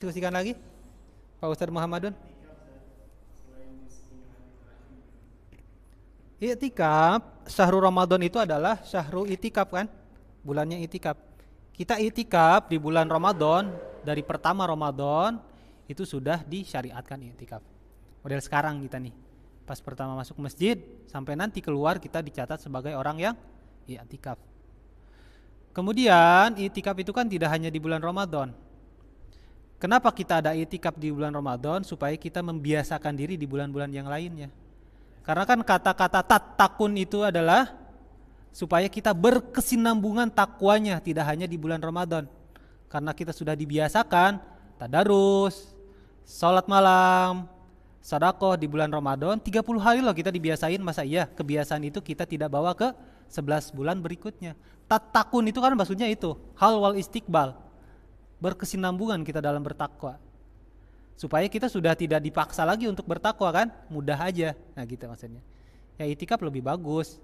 Diskusikan lagi Pak Ustadz Muhammadun. I'tikaf, syahrul Ramadan itu adalah syahrul itikaf kan? Bulannya itikaf. Kita itikaf di bulan Ramadan, dari pertama Ramadan itu sudah disyariatkan itikaf. Model sekarang kita nih. Pas pertama masuk masjid sampai nanti keluar kita dicatat sebagai orang yang i'tikaf. Kemudian i'tikaf itu kan tidak hanya di bulan Ramadan. Kenapa kita ada i'tikaf di bulan Ramadan? Supaya kita membiasakan diri di bulan-bulan yang lainnya. Karena kan kata-kata tatakun itu adalah supaya kita berkesinambungan takwanya tidak hanya di bulan Ramadan. Karena kita sudah dibiasakan tadarus, sholat malam, sedekah di bulan Ramadan 30 hari loh kita dibiasain, masa iya kebiasaan itu kita tidak bawa ke 11 bulan berikutnya. Tatakun itu kan maksudnya itu, hal wal istiqbal. Berkesinambungan kita dalam bertakwa. Supaya kita sudah tidak dipaksa lagi untuk bertakwa kan, mudah aja. Nah gitu maksudnya. Ya itikaf lebih bagus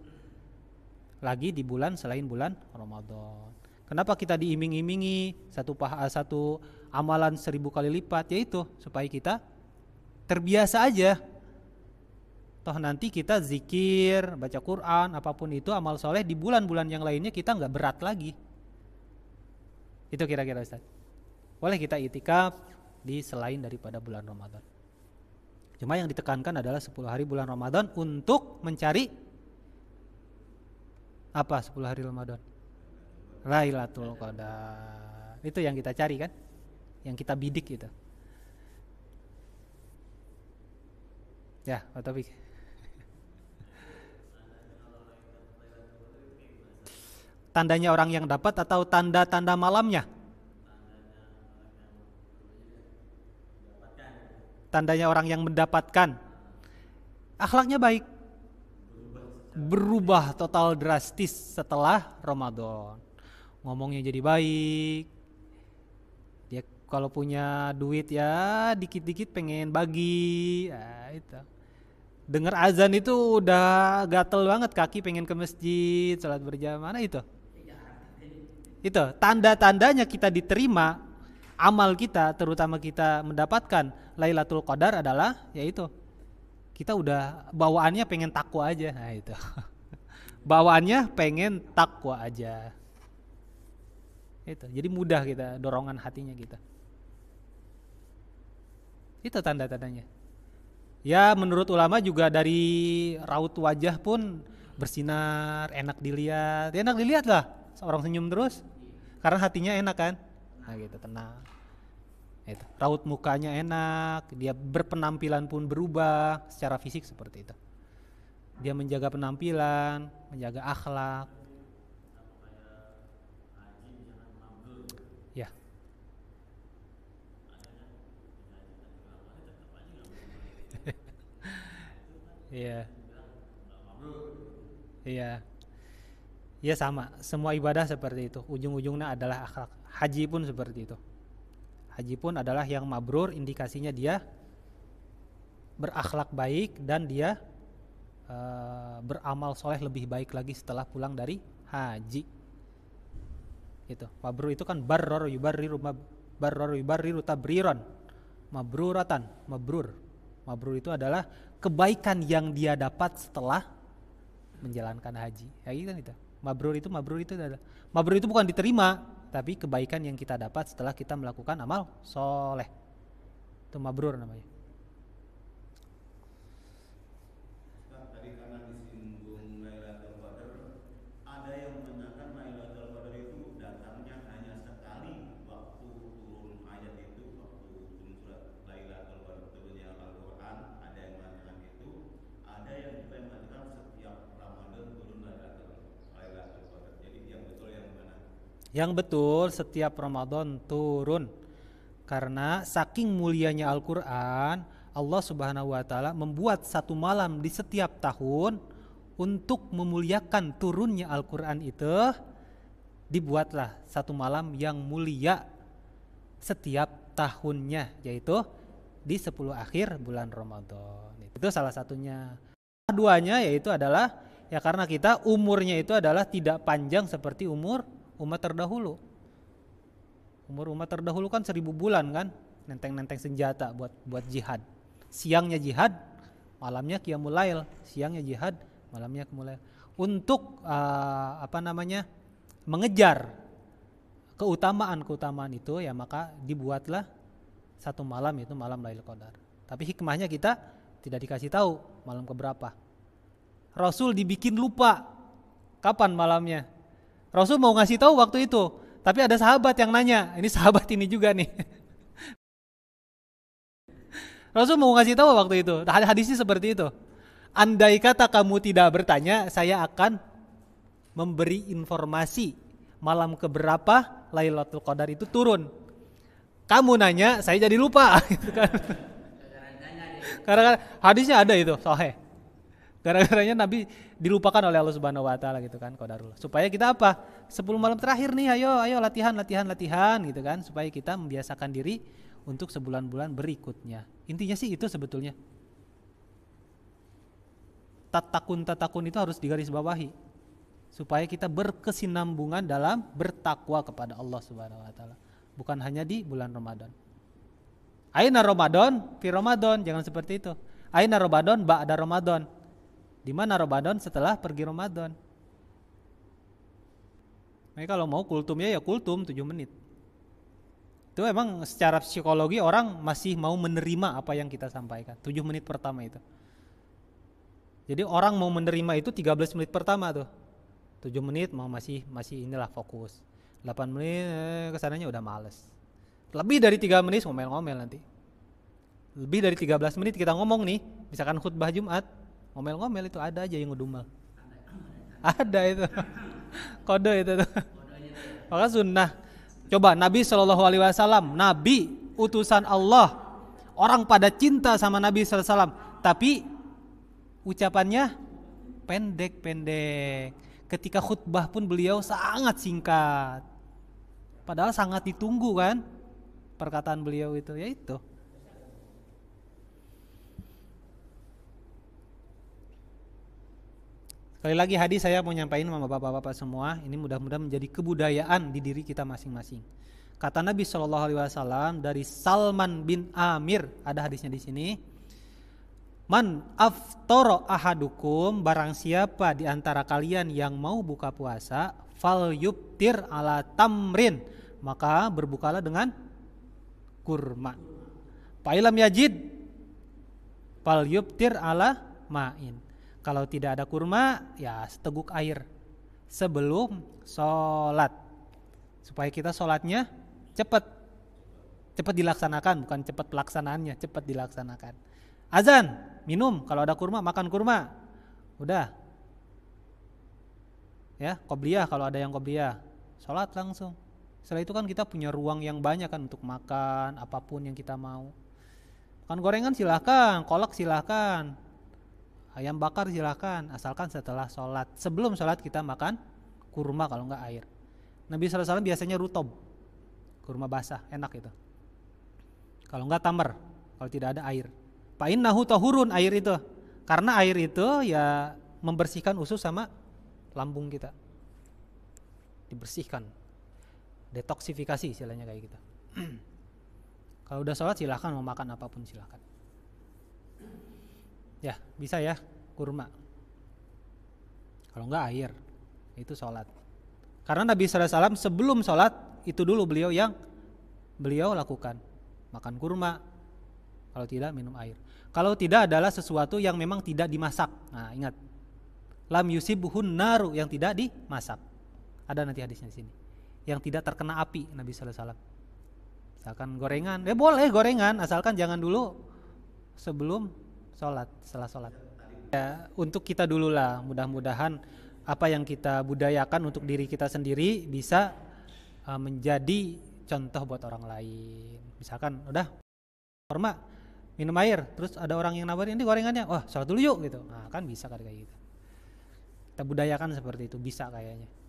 lagi di bulan selain bulan Ramadan. Kenapa kita diiming-imingi satu amalan 1000 kali lipat? Yaitu supaya kita terbiasa aja. Toh nanti kita zikir, baca Quran, apapun itu amal soleh di bulan-bulan yang lainnya kita nggak berat lagi. Itu kira-kira Ustaz. Boleh kita itikaf di selain daripada bulan Ramadan. Cuma yang ditekankan adalah 10 hari bulan Ramadan untuk mencari apa 10 hari Ramadan? Lailatul Qadar. Itu yang kita cari kan? Yang kita bidik itu. Ya, Pak Taufik. Tandanya orang yang dapat atau tanda-tanda malamnya? Tandanya orang yang mendapatkan. Akhlaknya baik. Berubah total drastis setelah Ramadan. Ngomongnya jadi baik. Dia kalau punya duit ya dikit-dikit pengen bagi. Nah, itu. Dengar azan itu udah gatel banget kaki pengen ke masjid, salat berjamaah. Mana itu? Itu tanda-tandanya kita diterima amal kita, terutama kita mendapatkan Lailatul Qadar adalah yaitu kita udah bawaannya pengen takwa aja. Nah itu. Bawaannya pengen takwa aja. Itu. Jadi mudah kita dorongan hatinya kita. Itu tanda-tandanya. Ya menurut ulama juga dari raut wajah pun bersinar, enak dilihat. Ya, enak dilihat lah, seorang senyum terus. Karena hatinya enak kan. Nah gitu, tenang. Itu. Raut mukanya enak, dia berpenampilan pun berubah secara fisik seperti itu. Dia menjaga penampilan, menjaga akhlak. Ya. Iya. Iya. Ya sama, semua ibadah seperti itu. Ujung-ujungnya adalah akhlak. Haji pun seperti itu. Haji pun adalah yang mabrur, indikasinya dia berakhlak baik dan dia beramal soleh lebih baik lagi setelah pulang dari haji. Itu mabrur itu kan barror yubarriru tabriron, mabruratan, mabrur itu adalah kebaikan yang dia dapat setelah menjalankan haji. Ya gitu kan itu. Mabrur itu adalah mabrur itu bukan diterima, tapi kebaikan yang kita dapat setelah kita melakukan amal soleh. Itu mabrur namanya. Tadi karena disinggung Lailatul Qadar, ada yang menyatakan Lailatul Qadar itu datangnya hanya sekali waktu turun ayat itu, waktu turun surat Lailatul Qadar turunnya Al-Quran. Ada yang mengatakan itu, ada yang juga mengatakan setiap Ramadan turun Lailatul Qadar. Jadi yang betul yang mana? Yang betul setiap Ramadan turun. Karena saking mulianya Al-Quran, Allah Subhanahu wa Ta'ala membuat satu malam di setiap tahun untuk memuliakan turunnya Al-Quran itu. Dibuatlah satu malam yang mulia setiap tahunnya, yaitu di 10 akhir bulan Ramadan. Itu salah satunya. Keduanya yaitu adalah ya karena kita umurnya itu adalah tidak panjang seperti umur umat terdahulu. Umur umat terdahulu kan 1000 bulan kan. nenteng-nenteng senjata buat jihad. Siangnya jihad, malamnya qiyamul lail. Siangnya jihad, malamnya qiyamul lail. Untuk mengejar keutamaan itu, ya maka dibuatlah satu malam, itu malam Lailatul Qadar. Tapi hikmahnya kita tidak dikasih tahu malam keberapa. Rasul dibikin lupa kapan malamnya. Rasul mau ngasih tahu waktu itu, tapi ada sahabat yang nanya. Ini sahabat ini juga nih. Rasul mau ngasih tahu waktu itu. Hadisnya seperti itu. Andai kata kamu tidak bertanya, saya akan memberi informasi malam keberapa Lailatul Qadar itu turun. Kamu nanya, saya jadi lupa. Gitu kan. Karena hadisnya ada itu, sahih. Gara-garanya Nabi dilupakan oleh Allah Subhanahu wa taala gitu kan, qadarullah. Supaya kita apa? 10 malam terakhir nih, ayo latihan gitu kan, supaya kita membiasakan diri untuk sebulan-bulan berikutnya. Intinya sih itu sebetulnya. Tatakun itu harus digarisbawahi supaya kita berkesinambungan dalam bertakwa kepada Allah Subhanahu wa taala, bukan hanya di bulan Ramadan. Aina Ramadan fi Ramadan, jangan seperti itu. Aina Ramadan ba'da Ramadan. Di mana Ramadan setelah pergi Ramadan. Nah, kalau mau kultumnya ya kultum 7 menit. Itu emang secara psikologi orang masih mau menerima apa yang kita sampaikan. 7 menit pertama itu. Jadi orang mau menerima itu 13 menit pertama tuh. 7 menit mau masih inilah fokus. 8 menit kesananya udah males. Lebih dari 3 menit ngomel-ngomel nanti. Lebih dari 13 menit kita ngomong nih, misalkan khutbah Jumat, ngomel-ngomel itu ada aja yang ngedumel. Ada itu. Kode itu tuh. Maka sunnah. Coba Nabi SAW, Nabi utusan Allah. Orang pada cinta sama Nabi SAW, tapi ucapannya pendek-pendek. Ketika khutbah pun beliau sangat singkat. Padahal sangat ditunggu kan perkataan beliau itu, ya itu. Sekali lagi hadis saya mau nyampaikan sama bapak-bapak semua, ini mudah-mudahan menjadi kebudayaan di diri kita masing-masing. Kata Nabi SAW dari Salman bin Amir, ada hadisnya di sini. Man aftara ahadukum, barang siapa di antara kalian yang mau buka puasa, fal yubtir ala tamrin, maka berbukalah dengan kurma. Fa'ilam yajid fal yubtir ala ma'in. Kalau tidak ada kurma, ya seteguk air sebelum sholat, supaya kita sholatnya cepat dilaksanakan, bukan cepat pelaksanaannya, cepat dilaksanakan. Azan, minum, kalau ada kurma makan kurma, udah. Ya, qobliyah kalau ada yang qobliyah, sholat langsung. Setelah itu kan kita punya ruang yang banyak kan untuk makan apapun yang kita mau. Makan gorengan silahkan, kolak silahkan, ayam bakar silahkan, asalkan setelah sholat. Sebelum sholat kita makan kurma kalau enggak air. Nabi SAW biasanya rutob, kurma basah, enak itu. Kalau enggak tamar, kalau tidak ada air. Fa'innahu tahurun, air itu. Karena air itu ya membersihkan usus sama lambung kita. Dibersihkan. Detoksifikasi istilahnya kayak gitu. Kalau udah sholat silahkan mau makan apapun silahkan. Ya bisa ya kurma. Kalau enggak air, itu sholat. Karena Nabi SAW sebelum sholat itu dulu beliau lakukan. Makan kurma, kalau tidak minum air. Kalau tidak adalah sesuatu yang memang tidak dimasak. Nah ingat, lam yusibhun naru, yang tidak dimasak. Ada nanti hadisnya di sini. Yang tidak terkena api, Nabi SAW. Misalkan gorengan, boleh gorengan, asalkan jangan dulu sebelum sholat, setelah sholat. Ya, untuk kita dulu lah, mudah-mudahan apa yang kita budayakan untuk diri kita sendiri bisa menjadi contoh buat orang lain. Misalkan udah kurma, minum air, terus ada orang yang nawarin ini gorengannya, wah sholat dulu yuk gitu. Nah kan bisa kayak gitu. Kita budayakan seperti itu, bisa kayaknya.